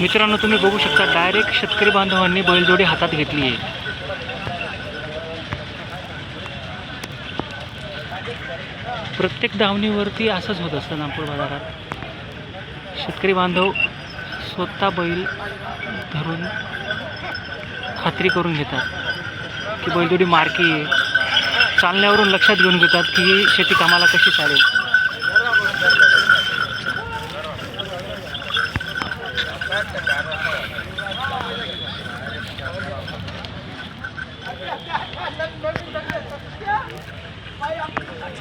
मित्रांनो, तुम्ही बघू शकता डायरेक्ट शेतकरी बांधवांनी बैलजोडी हातात घेतली आहे. प्रत्येक दावणीवरती असंच होत असतं नागपूर बाजारात. शेतकरी बांधव स्वतः बैल धरून खात्री करून घेतात की बैलजोडी मार्की आहे. चालण्यावरून लक्षात घेऊन घेतात की शेती कामाला कशी चालेल.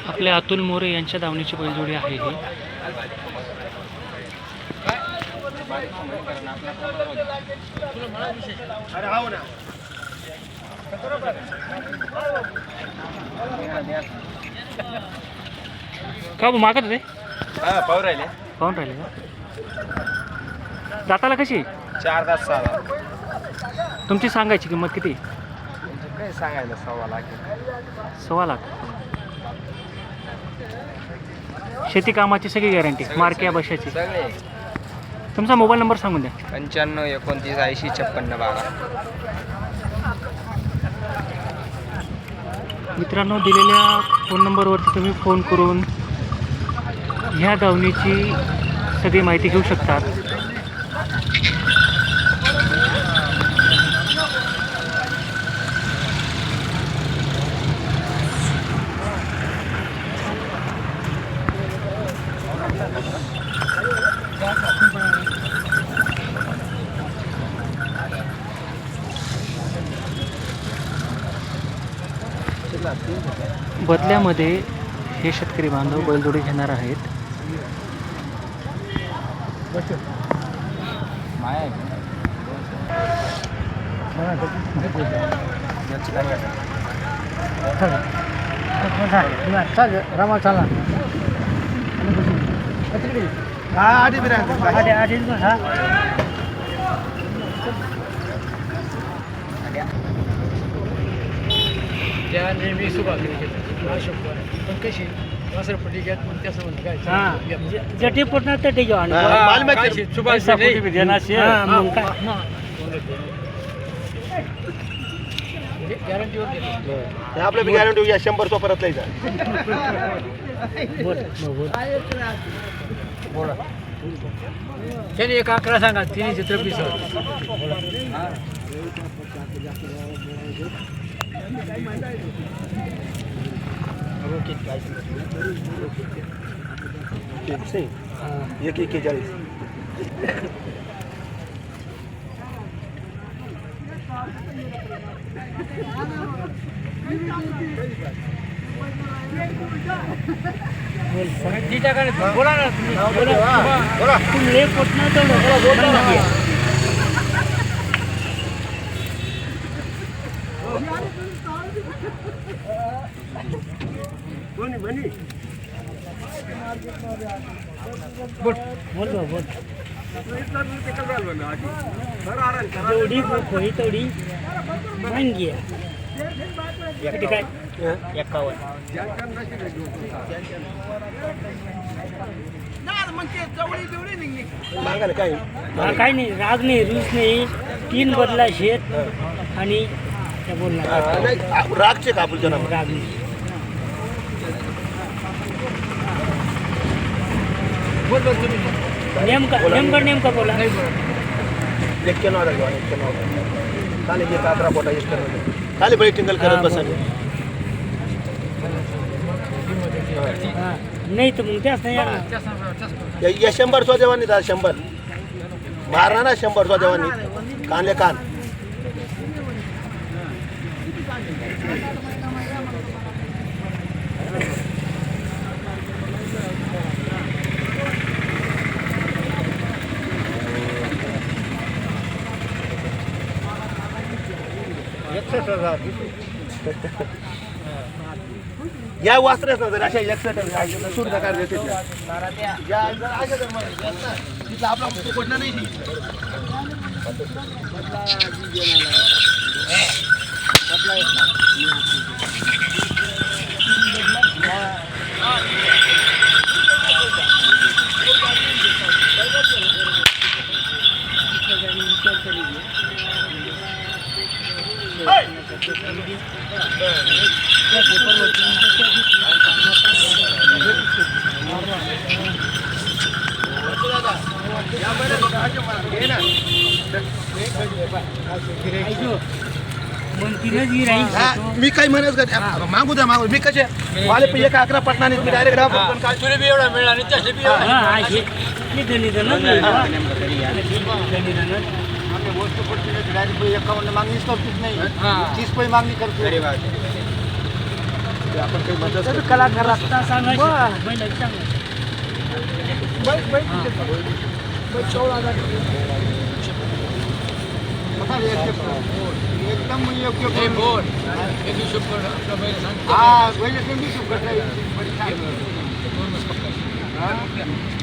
आपले अतुल मोरे यांच्या दावणीची बैलजोडी आहे ही. का मागत होते पाहून राहिले का दाताला कशी 4 तास 6 तुमची सांगायची किंमत किती? काय सांगायला 1.25 लाख 1.25 लाख. शेती कामाची सगळी गॅरंटी मार्क्या बशाची. सगळे. तुमचा मोबाईल नंबर सांगून द्या. 95 29 80 56 12. मित्रांनो, दिलेल्या फोन नंबरवरती तुम्ही फोन करून ह्या दावणीची सगळी माहिती घेऊ शकतात. बदल्यामध्ये हे शेतकरी बांधव बैलजोडी घेणार आहेत. रामा चाला त्या नेहमी सुभाष पण कशी वासरपट्टी घेत मग त्याचं म्हणून काय जटी पुटणार तर ठीक आहे सुभाष गॅरंटीवर आपल्या गॅरंटी 100 परत नाही त्याने एक 11 सांगा 3 चित्र पिस एक 41. बोला ना तुम्ही जेवढी खोई तेवढी मांगी आहे. काय 51 काय नाही, राग नाही, रूस नाही. 3 बदला शेत आणि त्या बोलणार रागचे कापूल जरा राग नाही. नेमका बोला. 91 खाली जे 11 पोटा खाली बळी टिंगल करत बसा. नाही तर मग त्याच नाही. 100 स्वदेवानी 100 मारणार ना 100 स्वदेवानी कानले कान. या वासरेच ना जर अशा 61 सूर नकार देते या जर अशा जर तिथं आपला पडणार नाही. मी काही म्हणत का मागू द्या मागू मी कसे वाले पे 11 पटनाने मी डायरेक्ट एवढा मिळाला आणि त्याचे बी वस्तू पडते डायरेक्ट 51 मागणीच करतोच नाही 30 पैसे मागणी करतो. आपण काही म्हणतो कलाकार एकदम योग्य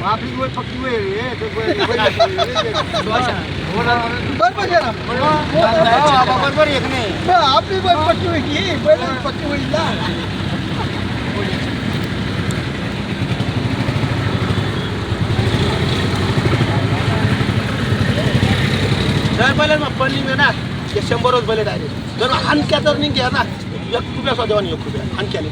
आपली वय पक्की वय बरोबर एक नाही आपली वय पक्की वय की पक्की वय जर बैल मग पडली ना 100च बैल डायरेक्ट जर हानक्या तर नाही घ्या ना 1 रुपया सुद्धा देवा 1 रुपया हानक्याले.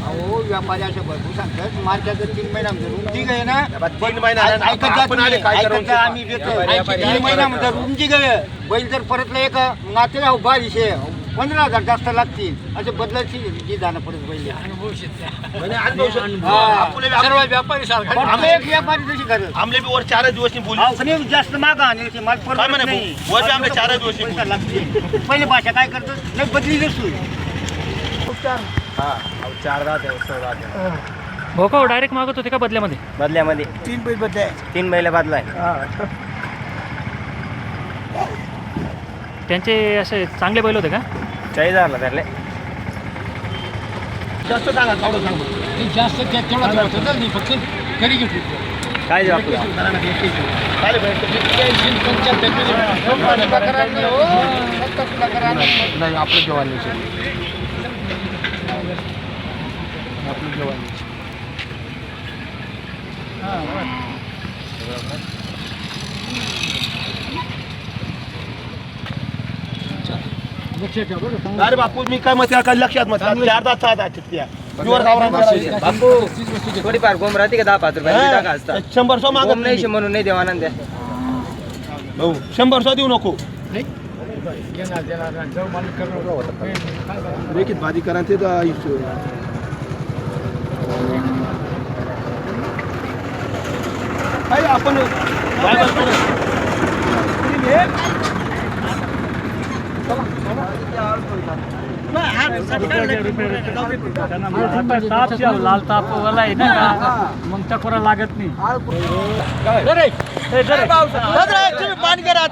अहो व्यापारी असे भरपूर सांगतात मार्केट जर 3 महिन्यामध्ये रूम ठीक आहे ना 3 महिना आपण आले काय करायचं आम्ही देतो 3 महिन्यामध्ये रूम ठीक आहे बैल जर परतला एक नाते 2200 15,000 जास्त लागतील असे बदलायची जी जाणं पडत बैल सर्व व्यापारी आम्ही एक व्यापारी जशी करत आमले बी वर 4 दिवस बोलू जास्त मागा आणि ते माल परत नाही वर बी आमले 4 दिवस लागते पहिले भाषा काय करतो नाही बदली नसतो. भोकाव डायरेक्ट मागत होते का बदल्यामध्ये? बदल्यामध्ये 3 बैल बदलाय 3 बैल बदलाय त्यांचे असे चांगले बैल होते का? 40,000 धरले जास्त सांगा थोडं सांग जास्त तेवढा नाही फक्त घरी घेतो काय देऊ आपलं नाही आपलं जेवण आपलं जेवण अरे बापू मी काय मत काय लक्षात मत 4 तास 6 तास तिथल्या बापू थोडीफार गोम राहते का 10-5 रुपये टाका असतात 100 मागत नाही म्हणून नाही देवानंद भाऊ 100 देऊ नको रेखीत भाजी करा ते आपण लाल ताप वाला आहे ना मग त्या कोणा लागत नाही. पाणी करा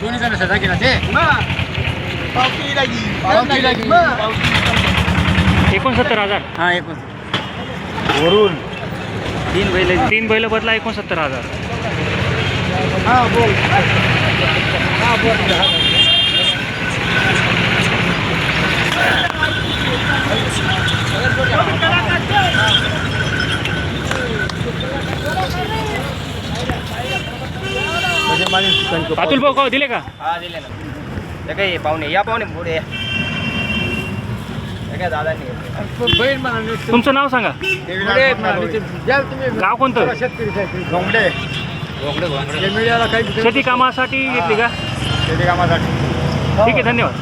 दोन्ही जण सजा केला ते 69,000. हा 69 वरून 3 बैल बदला 69,000. हा बोल अतुल भाऊ का दिले का? हा दिले ना ते काय पाहुणे या पाहुणे पुढे या काय दादांनी बैल म्हणा तुमचं नाव सांगा. गाव कोणतं? घोंगडे मीडियाला काही शेती कामासाठी घेतली का? शेती कामासाठी ठीक आहे धन्यवाद.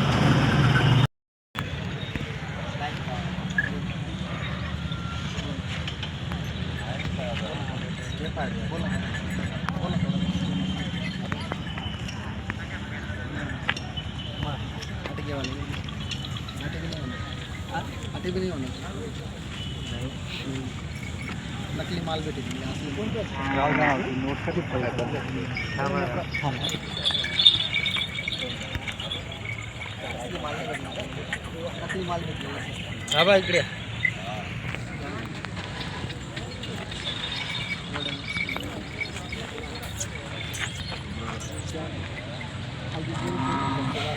नकली माल भेटेल हा बा इकडे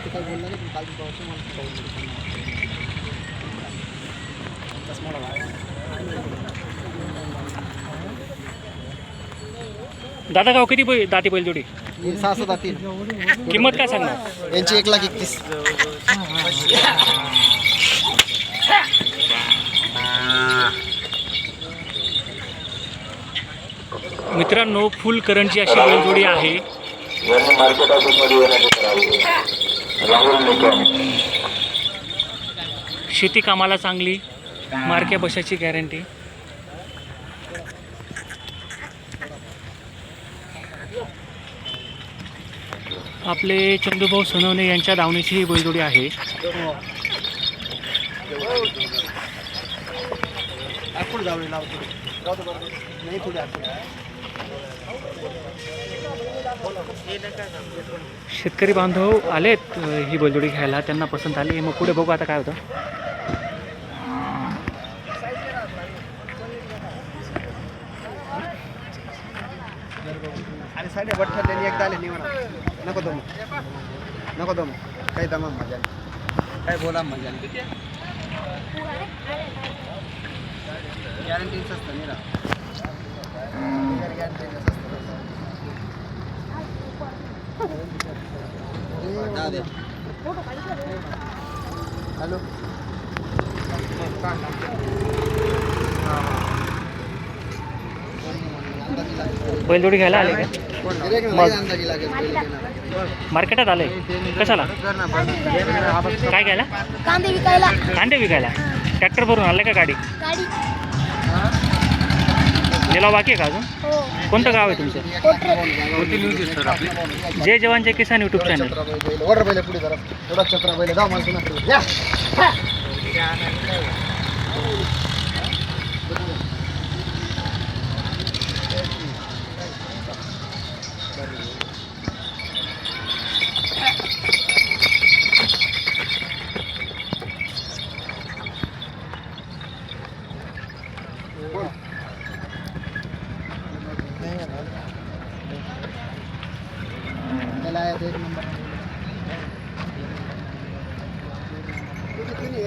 काही बोलला नाही, पण काल दादा गाव किती दाती बैल जोडी 6 जातील. किंमत काय सांगणार? यांची 1,31,000. मित्रांनो फुल करंटची अशी बैलजोडी आहे. यांनी मार्केट ऑफिसमध्ये येण्याचे करावे. राहुल निकम. शेती कामाला चांगली, मार्क्या बशाची गॅरंटी. आपले चंदूभाऊ सोनवणे यांच्या दावणीची ही बैलजोडी आहे. आपण जाऊन लावतो. नाही पुढे शेतकरी बांधव आलेत ही बैलजोडी घ्यायला, त्यांना पसंत आली. मग पुढे बघू आता काय होतं. आणि साडे बठ्ठरलेली एकदा आले निवडा. नको दम, नको दम, काही दमा मजा काय बोला मजा गॅरंटीच असतं निरा. हॅलो बैलजोडी घ्यायला आले का? मार्केटात आले कशाला? काय घ्यायला? कांदे विकायला. कांदे विकायला. ट्रॅक्टर भरून आले का गाडी? गाडी. लिलाव बाकी आहे का अजून? हो. कोणतं गाव आहे तुमचं? कोटरे. जय जवान जय किसान यूट्यूब चॅनल. ऑर्डर पहिले पुढे जरा थोडा चक्र पहिले जाऊ मला या एक नंबर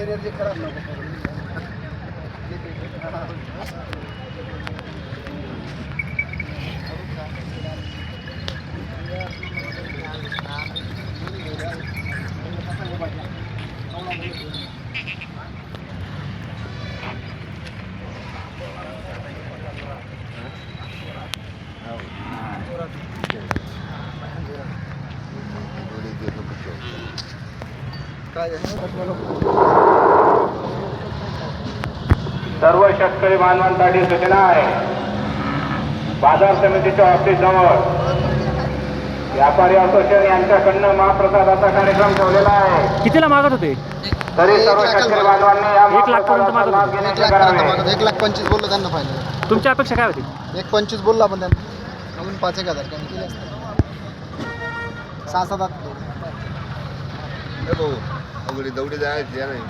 एनर्जी खराब नको सर्व शेतकरी बांधवांसाठी सूचना आहे. बाजार समितीच्या ऑफिस जवळ व्यापारी असोसिएशन यांच्याकडनं महाप्रसादाचा कार्यक्रम ठेवलेला आहे. कितीला मागत होते? तरी सर्व शेतकरी बांधवांनी या 1 लाख पर्यंत मागत लाभ होते. घेण्याचे करावे. 1,25,000 बोललो त्यांना पाहिजे. तुमची अपेक्षा काय होती? 1,25,000 बोलला आपण त्यांना अजून 5,000 कमी केले असते. 6-7 अवघडी दौडी जायची या नाही.